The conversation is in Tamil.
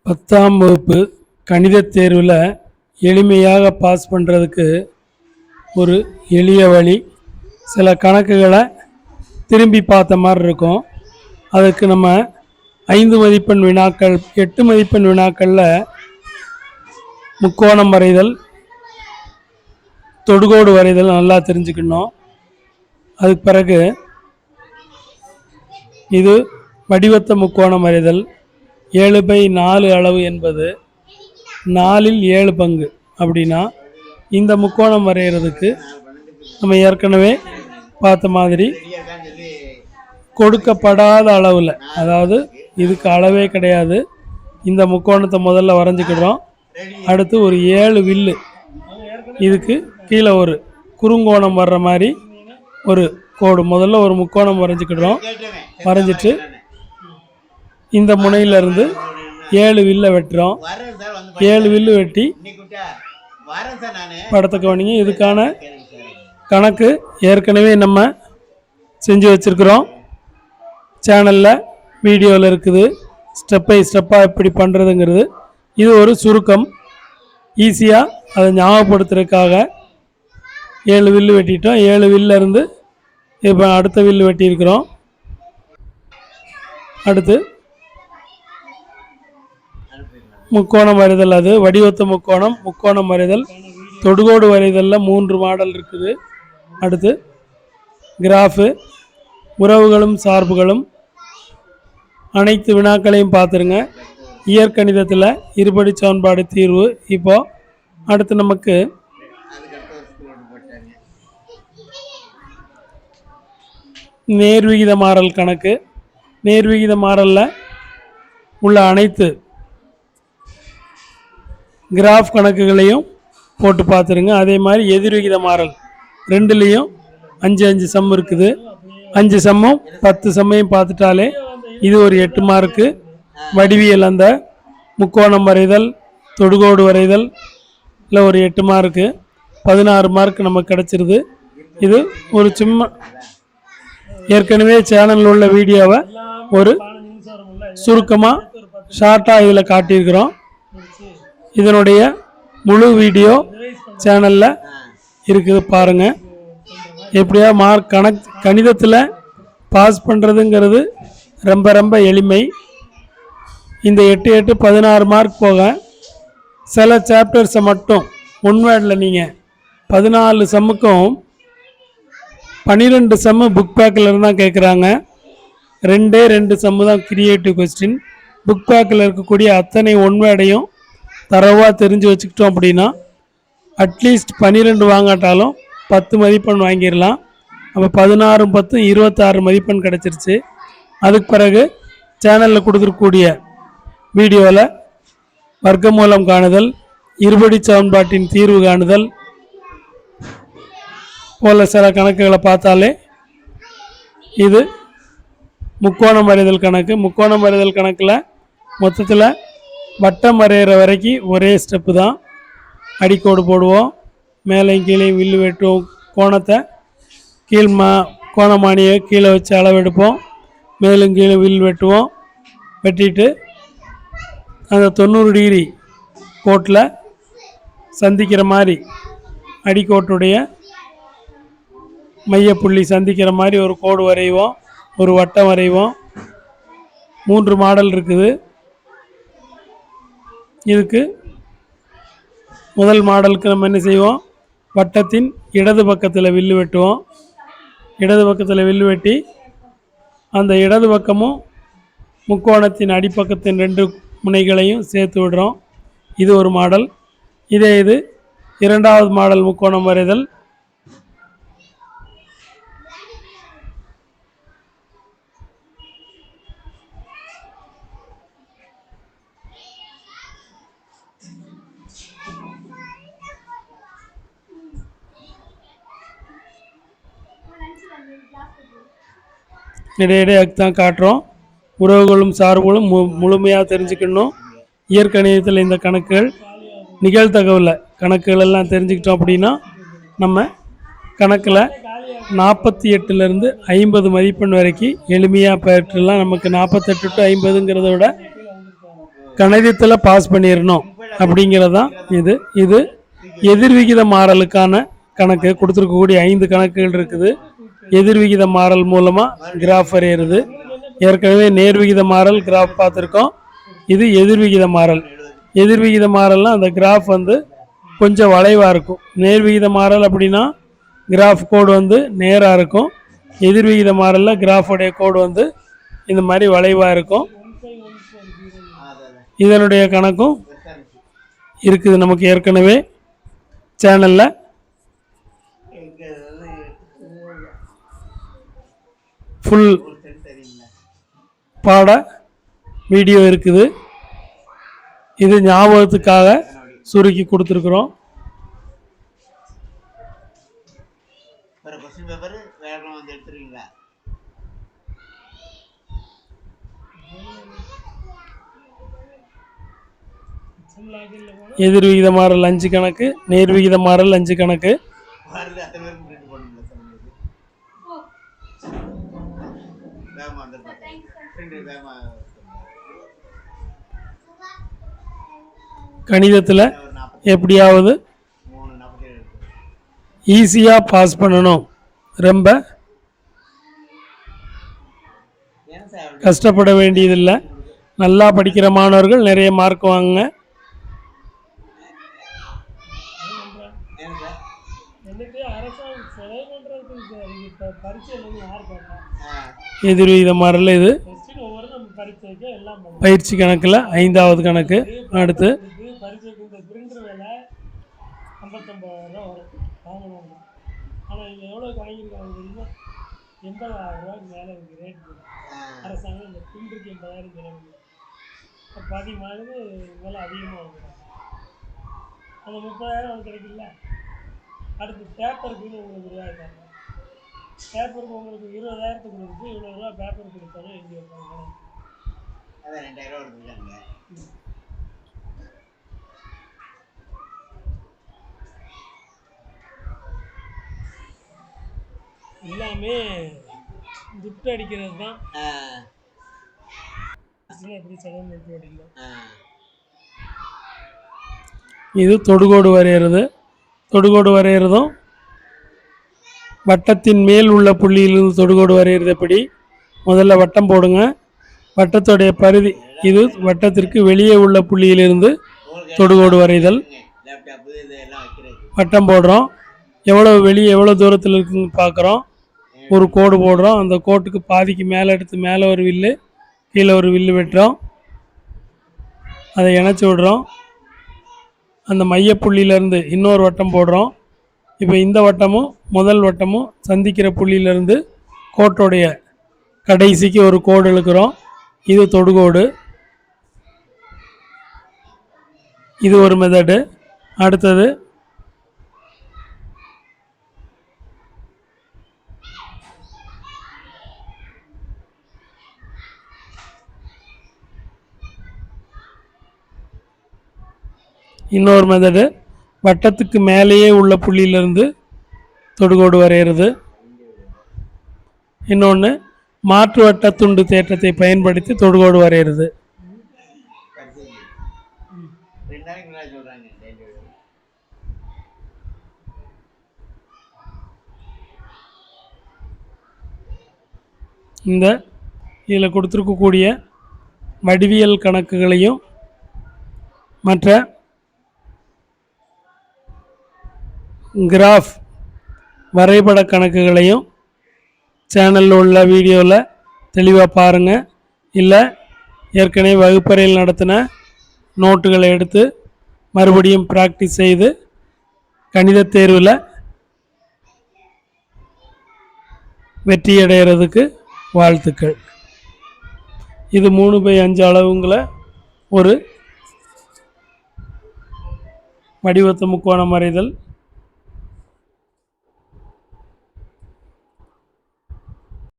10ஆம் வகுப்பு கணிதத் தேர்வில் எளிமையாக பாஸ் பண்ணுறதுக்கு ஒரு எளிய வழி. சில கணக்குகளை திரும்பி பார்த்த மாதிரி இருக்கும். அதுக்கு நம்ம 5 மதிப்பெண் வினாக்கள் 8 மதிப்பெண் வினாக்களில் முக்கோணம் வரைதல், தொடுகோடு வரைதல் நல்லா தெரிஞ்சுக்கணும். அதுக்கு பிறகு இது வடிவத்த முக்கோணம் வரைதல். 7/4 அளவு என்பது 4இல் 7 பங்கு. அப்படின்னா இந்த முக்கோணம் வரைகிறதுக்கு நம்ம ஏற்கனவே பார்த்த மாதிரி கொடுக்கப்படாத அளவில், அதாவது இதுக்கு அளவே கிடையாது, இந்த முக்கோணத்தை முதல்ல வரைஞ்சிக்கிடுறோம். அடுத்து ஒரு 7 வில்லு, இதுக்கு கீழே ஒரு குறுங்கோணம் வர்ற மாதிரி ஒரு கோடு, முதல்ல ஒரு முக்கோணம் வரைஞ்சிக்கிடுறோம். வரைஞ்சிட்டு இந்த முனையிலிருந்து 7 வில்லை வெட்டுறோம். 7 வில்லு வெட்டி படத்தை கவனிங்க. இதுக்கான கணக்கு ஏற்கனவே நம்ம செஞ்சு வச்சுருக்குறோம், சேனலில் வீடியோவில் இருக்குது. ஸ்டெப் பை ஸ்டெப்பாக எப்படி பண்ணுறதுங்கிறது இது ஒரு சுருக்கம். ஈஸியாக அதை ஞாபகப்படுத்துறதுக்காக 7 வில்லு வெட்டிட்டோம். 7 வில்லிருந்து இப்போ அடுத்த வில்லு வெட்டியிருக்கிறோம். அடுத்து முக்கோணம் வரைதல், அது வடிவத்த முக்கோணம், முக்கோணம் வரைதல், தொடுகோடு வரைதலில் 3 மாடல் இருக்குது. அடுத்து கிராஃபு, உறவுகளும் சார்புகளும், அனைத்து வினாக்களையும் பார்த்துருங்க. இயற்கணிதத்தில் இருபடி சமன்பாடு தீர்வு. இப்போது அடுத்து நமக்கு நேர்விகித மாறல் கணக்கு. நேர்விகித மாறலில் உள்ள அனைத்து கிராஃப் கணக்குகளையும் போட்டு பார்த்துருங்க. அதே மாதிரி எதிர்விகித மாறல் 2லேயும் 5 சம் இருக்குது. 5 சம்மும் 10 சம்மையும் பார்த்துட்டாலே இது ஒரு 8 மார்க்கு. வடிவியல் அந்த முக்கோணம் வரைதல், தொடுகோடு வரைதல் இல்லை ஒரு 8 மார்க்கு, 16 மார்க் நமக்கு கிடச்சிருது. இது ஒரு சும்மா ஏற்கனவே சேனலில் உள்ள வீடியோவை ஒரு சுருக்கமாக ஷார்ட்டாக இதில் காட்டியிருக்கிறோம். இதனுடைய முழு வீடியோ சேனலில் இருக்குது, பாருங்கள். எப்படியா மார்க் கணிதத்தில் பாஸ் பண்ணுறதுங்கிறது ரொம்ப ரொம்ப எளிமை. இந்த 8 8 16 மார்க் போக சில சாப்டர்ஸை மட்டும் ஒன் வேர்டில் நீங்கள் 14 சம்முக்கும் 12 சம்மு புக் பேக்கில் இருந்தால் கேட்குறாங்க. 2 சம்மு தான் கிரியேட்டிவ் கொஸ்டின். புக் பேக்கில் இருக்கக்கூடிய அத்தனை ஒன் வேர்டையும் தரவாக தெரிஞ்சு வச்சுக்கிட்டோம் அப்படின்னா அட்லீஸ்ட் 12 வாங்காட்டாலும் 10 மதிப்பெண் வாங்கிடலாம். அப்போ 16 10 26 மதிப்பெண் கிடச்சிருச்சு. அதுக்கு பிறகு சேனலில் கொடுத்துருக்கூடிய வீடியோவில் வர்க்கமூலம் காணுதல், இருபடி சமன்பாட்டின் தீர்வு காணுதல் போல சில கணக்குகளை பார்த்தாலே இது முக்கோணம் வரைதல் கணக்கு. முக்கோணம் வரைதல் கணக்கில் மொத்தத்தில் வட்டம் வரைகிற வரைக்கும் ஒரே ஸ்டெப்பு தான். அடிக்கோடு போடுவோம், மேலேயும் கீழேயும் வில்லு வெட்டுவோம், கோணத்தை கோணமானியை கீழே வச்சு அளவெடுப்போம், மேலும் கீழே வில் வெட்டுவோம். வெட்டிட்டு அந்த 90 டிகிரி கோட்டில் சந்திக்கிற மாதிரி அடிக்கோட்டுடைய மையப்புள்ளி சந்திக்கிற மாதிரி ஒரு கோடு வரைவோம், ஒரு வட்டம் வரைவோம். 3 மாடல் இருக்குது. இதுக்கு முதல் மாடலுக்கு நம்ம என்ன செய்வோம், வட்டத்தின் இடது பக்கத்தில் வில்லு வெட்டுவோம். இடது பக்கத்தில் வில்லு வெட்டி அந்த இடது பக்கமும் முக்கோணத்தின் அடிப்பக்கத்தின் 2 முனைகளையும் சேர்த்து விடுறோம். இது ஒரு மாடல். இது 2வது மாடல் முக்கோணம் வரைதல். இடையிடையே தான் காட்டுறோம். உறவுகளும் சார்புகளும் முழுமையாக தெரிஞ்சுக்கணும். இயற்கணிதத்தில் இந்த கணக்குகள், நிகழ்தகவில் கணக்குகள் எல்லாம் தெரிஞ்சுக்கிட்டோம் அப்படின்னா நம்ம கணக்கில் 48லேருந்து 50 மதிப்பெண் வரைக்கும் எளிமையாக பெற்றுலாம். நமக்கு 48 to 50ங்கிறத விட கணிதத்தில் பாஸ் பண்ணிடணும் அப்படிங்கிறதான் இது. இது எதிர்விகித மாறலுக்கான கணக்கு. கொடுத்துருக்கக்கூடிய 5 கணக்குகள் இருக்குது. எதிர்விகித மாறல் மூலமாக கிராஃப் வரைகிறது. ஏற்கனவே நேர்விகித மாறல் கிராஃப் பார்த்துருக்கோம். இது எதிர்விகித மாறல். எதிர்விகித மாறல்னால் அந்த கிராஃப் வந்து கொஞ்சம் வளைவாக இருக்கும். நேர்விகித மாறல் அப்படின்னா கிராஃப் கோடு வந்து நேராக இருக்கும். எதிர்விகித மாறலில் கிராஃபுடைய கோடு வந்து இந்த மாதிரி வளைவாக இருக்கும். இதனுடைய கணக்கும் இருக்குது நமக்கு ஏற்கனவே சேனலில். ஃபுல் பாட வீடியோ இருக்குது. இது ஞாபகத்துக்காக சுருக்கி கொடுத்துருக்குறோம். எதிர்விகித மாறல் 5 கணக்கு, நேர்விகித மாறல் 5 கணக்கு. கணிதத்தில் எப்படியாவது ஈஸியாக பாஸ் பண்ணணும், ரொம்ப கஷ்டப்பட வேண்டியதில்லை. நல்லா படிக்கிற மாணவர்கள் நிறைய மார்க் வாங்குங்க. எதிர்விகித மாறல் இது பயிற்சி கணக்கில் 5வது கணக்கு. அடுத்து அரசாங்கம் இந்த பிரிண்டருக்கு 80,000 செலவு. பாதிமானது விலை அதிகமாக வாங்குறாங்க. அந்த 30,000 அது கிடைக்கல. அடுத்து பேப்பருக்குன்னு உங்களுக்கு ரூபாய்க்காங்க. பேப்பருக்கு உங்களுக்கு 20,000 கொடுக்குது. இவ்வளோ ரூபா பேப்பர் கொடுத்தாலும் எங்கே வைப்பாங்க? அதான் 2,000 கொடுத்துருக்காங்க. எல்லாமே துட்டு அடிக்கிறது தான். இது தொடுகோடு வரைகிறது. தொடுகோடு வரைகிறதும் வட்டத்தின் மேல் உள்ள புள்ளியிலிருந்து தொடுகோடு வரைகிறது. எப்படி? முதல்ல வட்டம் போடுங்க. வட்டத்துடைய பரிதி இது வட்டத்திற்கு வெளியே உள்ள புள்ளியிலிருந்து தொடுகோடு வரைதல். வட்டம் போடுறோம். எவ்வளோ வெளியே எவ்வளோ தூரத்தில் இருக்குன்னு பார்க்குறோம். ஒரு கோடு போடுறோம். அந்த கோட்டுக்கு பாதிக்கு மேலே எடுத்து மேலே ஒரு வில்லு, கீழே ஒரு வில்லு வெட்டுறோம். அதை இணைச்சி விடுறோம். அந்த மையப்புள்ளியிலேருந்து இன்னொரு வட்டம் போடுறோம். இப்போ இந்த வட்டமும் முதல் வட்டமும் சந்திக்கிற புள்ளியிலேருந்து கோட்டோடைய கடைசிக்கு ஒரு கோடு இழுக்கிறோம். இது தொடுகோடு. இது ஒரு மெத்தடு. அடுத்தது இன்னொரு மெத்தடு. வட்டத்துக்கு மேலேயே உள்ள புள்ளியிலிருந்து தொடுகோடு வரைகிறது. இன்னொன்று மாற்று வட்ட துண்டு தேற்றத்தை பயன்படுத்தி தொடுகோடு வரைகிறது. இந்த இதில் கொடுத்துருக்கக்கூடிய வடிவியல் கணக்குகளையும் மற்ற கிராஃப் வரைபட கணக்குகளையும் சேனலில் உள்ள வீடியோவில் தெளிவாக பாருங்கள். இல்லை ஏற்கனவே வகுப்பறையில் நடத்தின நோட்டுகளை எடுத்து மறுபடியும் ப்ராக்டிஸ் செய்து கணித தேர்வில் வெற்றியடைகிறதுக்கு வாழ்த்துக்கள். இது 3/5 அளவுங்களை ஒரு வடிவத்தை முக்கோணம் வரைதல்.